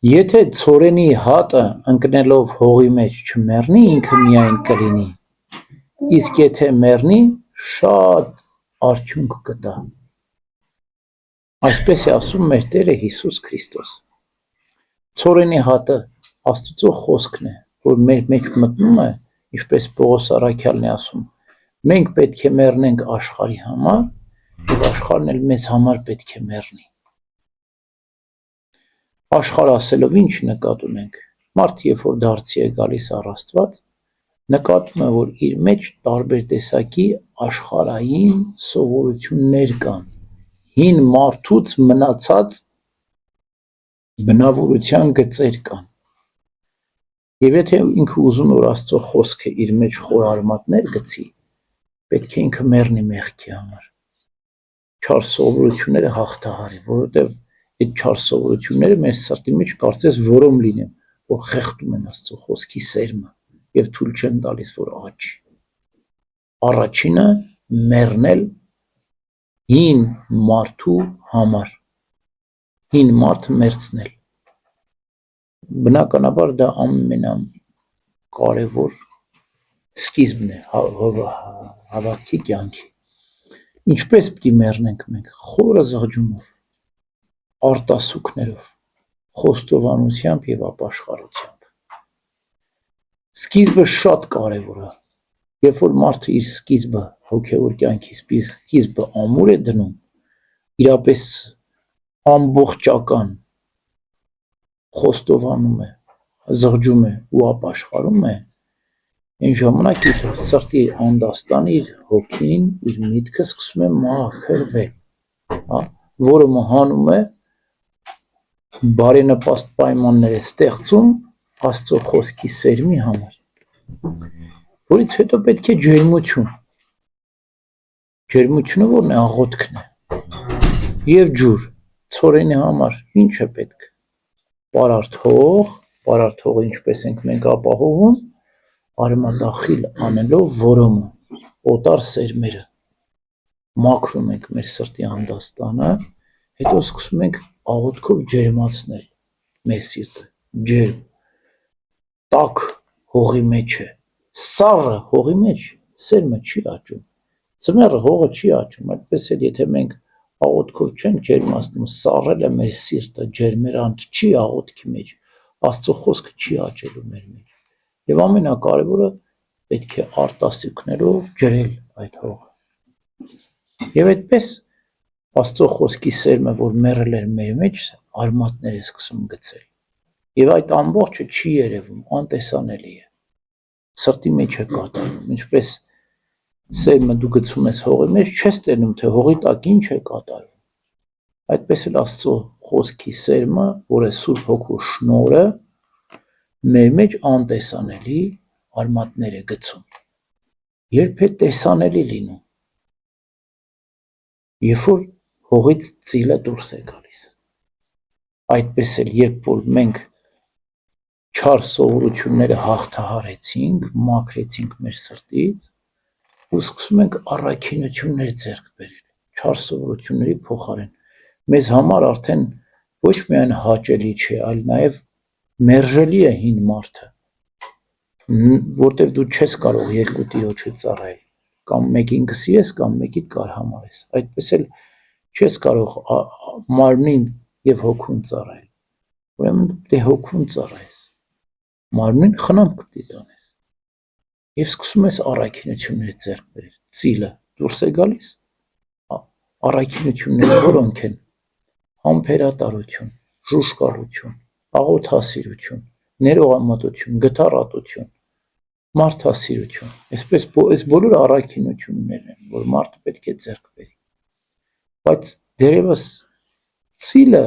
Եթե ցորենի հատը ընկնելով հողի մեջ չմեռնի, ինքը միայն կլինի, իսկ եթե մեռնի, շատ արդյունք կտա։ Այսպես է ասում մեր Տերը Հիսուս Քրիստոս։ Ցորենի հատը Աստծո խոսքն է, որ մեր մեջ մտնում է, ինչպես Պողոս առաքյալն է ասում, մենք պետք է մեռնենք աշխարհի համար, եւ աշխարհն էլ մեզ համար պետք է մեռնի։ Աշխարհ ասելով ինչ նկատ ունենք։ Մարդ երբ որ դարձի է գալիս առ Աստված, նկատում է, որ իր մեջ տարբեր տեսակի աշխարհային սովորություններ կան, հին մարդուց մնացած բնավորության գծեր կան։ Եվ եթե ինքը ուզում որ Աստծո խոսքը իր մեջ խոր արմատներ գցի, պետք է ինքը մեռնի մեղքի համար։ Չար սովորությունները հաղթահարի, որովհետև այդ չար սովորությունները մեր սրտի մեջ կարծես որոմ լինեն, որ խեղդում են Աստծո խոսքի սերմը եւ թույլ չեն տալիս, որ աճի։ Առաջինը մեռնել հին մարդու համար, հին մարդը մեռցնել։ Բնականաբար դա ամենակարևոր սկիզբն է հավատքի կյանքի։ Ինչպես պիտի մեռնենք մենք, խորը զղջումով, արտասուքներով, խոստովանությամբ եւ ապաշխարությամբ։ Սկիզբը շատ կարևոր է։ Երբ որ մարդը իր սկիզբը հոգեոր կյանքի սկիզբը ամուր է դնում, իրապես ամբողջական խոստովանում է, զղջում է ու ապաշխարում է, այն ժամանակ իր սրտի անդաստան, իր հոգին, իր միտքը սկսում է մաքրվել, որը մահանում է բարենպաստ պայմաններ է ստեղծում Աստծո խոսքի սերմի համար, որից հետո պետք է ջերմություն։ Ջերմությունը որն է, աղոթքն է եւ ջուր։ Ցորենի համար ինչ է պետք։ Պարարտ հողը ինչպես ենք մենք ապահովում, արմատախիլ անելով որոմը, օտար սերմերը, մաքրում ենք մեր սրտի անդաստանը, հետո սկսում ենք աղոթքով ջերմացնել մեր սիրտը, ջերմ, տաք հողի մեջ է, սառը հողի մեջ սերմը չի աճում, ձմեռը հողը չի աճում, այդպես էլ եթե մենք աղոթքով չենք ջերմացնում, սառել է մեր սիրտը, ջերմերանք չի աղոթքի մեջ, Աստծո խոսքը չի աճելու մեր մեջ, եւ ամենակարևորը պետք է արտասուքներով ջրել այդ հողը, եւ այդպես Աստծո խոսքի սերմը, որ մեռել էր մեր մեջ, արմատներ է սկսում գցել, եւ այդ ամբողջը չի երևում, անտեսանելի է, սրտի մեջ է կատարվում, ինչպես սերմը դու գցում ես հողի մեջ, չես տեսնում, թե հողի տակ ինչ է կատարվում, այդպես էլ Աստծո խոսքի սերմը, որ է Սուրբ Հոգու շնորհը, մեր մեջ անտեսանելի արմատներ է գցում, երբ է տեսանելի լինում, երբ որ հողից ծիլը դուրս է գալիս, այդպես էլ երբ որ մենք չար սովորությունները հաղթահարեցինք, մաքրեցինք մեր սրտից ու սկսում ենք առաքինություններ ձեռք բերել, չար սովորությունների փոխարեն, մեզ համար արդեն ոչ միայն հաճելի չէ, այլ նաև մերժելի է հին մարդը, որտև դու չես կարող երկու տիրոջը ծառայել, կամ մեկին կսիրես, կամ մեկին կարհամարես, այդպես էլ չես կարող մարմնին եւ հոգուն ծառայել, ուրեմն դե հոգուն ծառայես, մարմնին խնամք պիտի տանես, եւ սկսում ես առաքինություններ ձեռք բերել, ծիլը դուրս է գալիս, առաքինությունները որոնք են, համբերատարություն, ժուժկալություն, աղոթասիրություն, ներողամտություն, գթառատություն, մարդասիրություն, այս բոլոր առաքինություններն են, որ մարդը պետք է ձեռք բերի, բայց դերևս ծիլը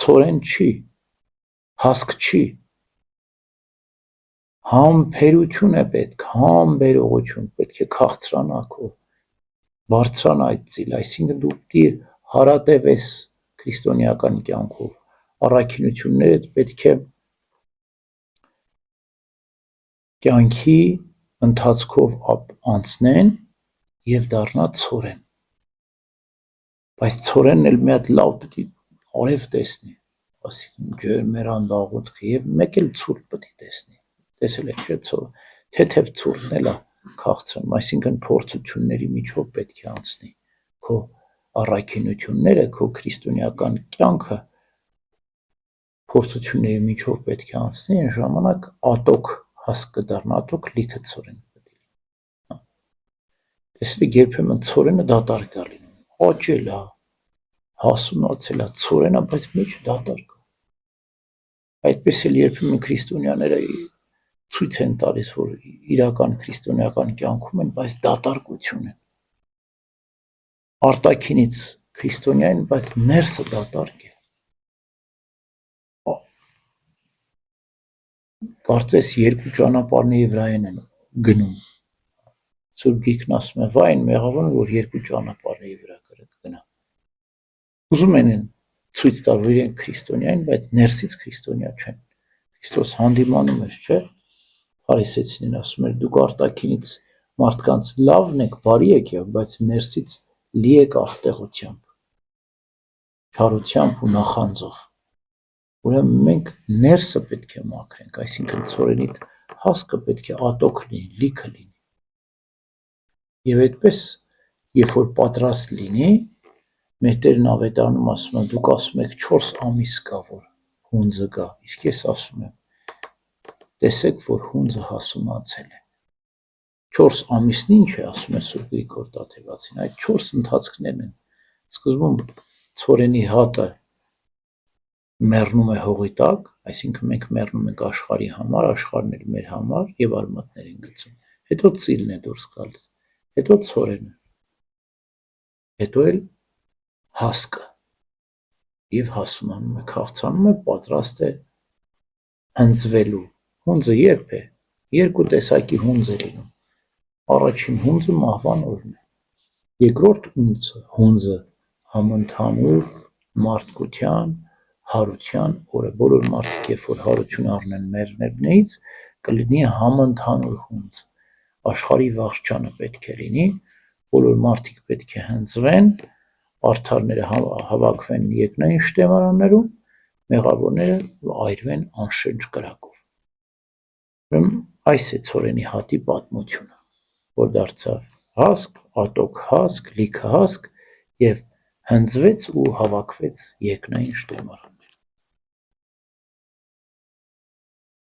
ցորեն չի, հասկ չի, համբերություն է պետք, համբերողություն, պետք է քաղցրանա քո, բարձրանա այդ ծիլը, այսինքն դու պիտի հարատևես քրիստոնեական կյանքով, առաքինություններդ պետք է կյանքի ընթացքով անցնեն եւ դառնա ցորեն, բայց ցորենն էլ մի հատ լավ պիտի արև տեսնի, ասիկն ջերմերան դաղուտքը եւ մեկ էլ ցուրտ պետք է տեսնի։ Տեսել եք չէ՞ թեթև ցուրտն էլա քաղցրում, այսինքն փորձությունների միջով պետք է անցնի քո առաքինությունները, քո քրիստոնեական կյանքը փորձությունների միջով պետք է անցնի, այն ժամանակ ատոք հաս կդառնա, ատոք լիքը ցորեն պետք է։ Տեսեք, երբեմն ցորենը դատարկ է լինում, աճել է, հասունացել է, ցորենը, բայց մեջը դատարկ է։ Այդպես էլ երբեմն քրիստոնյաները ցույց են տալիս, որ իրական քրիստոնեական կյանքում են, բայց դատարկություն են։ Արտաքինից քրիստոնյա են, բայց ներսը դատարկ է։ Կարծես երկու ճանապարհների վրայեն են գնում։ Սուրբ Գիրքն ասում է, վայ այն մեղավորն, որ երկու ճանապարհների վրա կգնա։ Ուզում են ցույց տալ, որ իրենք քրիստոնյա են, բայց ներսից քրիստոնյա չեն։ Քրիստոս հանդիմանում էր, չէ՞։ Փարիսեցիներին ասում էր, դուք արտաքինից մարդկանց լավն եք, բարի եք, բայց ներսից լի եք աղտեղությամբ, չարությամբ ու նախանձով։ Ուրեմն մենք ներսը պետք է մաքրենք, այսինքն ցորենիդ հասկը պետք է ատոք լինի, լիքը լինի։ Եվ այդպես, երբ որ պատրաստ լինի, մեր Տերն ավետարանում ասում է, դուք ասում եք 4 ամիս կա, որ հունձը գա, իսկ ես ասում եմ, տեսեք, որ հունձը հասունացել է։ 4 ամիսն ինչ է, ասում է Սուրբ Գրիգոր Տաթևացին, այդ 4 ընթացքներն են։ Սկզբում ցորենի հատը մեռնում է հողի տակ, այսինքն մենք մեռնում ենք աշխարհի համար, աշխարհն էլ մեր համար եւ արմատներ են գցում։ Հետո ծիլն է դուրս գալիս, հետո ցորենը, հետո էլ հասկը եւ հասունանում է, քաղցանում է, պատրաստ է հնձվելու։ Հունձը երբ է։ Երկու տեսակի հունձ է լինում։ Առաջին հունձը մահվան օրն է։ Երկրորդ հունձը համընդհանուր մարդկության, հարության օրը։ Բոլոր մարդիկ, երբ որ հարություն առնեն մեր ներկայից, կլինի համընդհանուր հունձ։ Աշխարհի վաղճանը պետք է լինի, բոլոր մարդիկ պետք է հնձվեն, արդարները հավաքվեն երկնային շտեմարաններում, մեղավորները այրվեն անշրջ կրակով։ Ուրեմն այս է ցորենի հատի պատմությունը, որ դարձավ հասկ, ատոք հասկ, լիքը հասկ եւ հնձվեց ու հավաքվեց երկնային շտեմարան։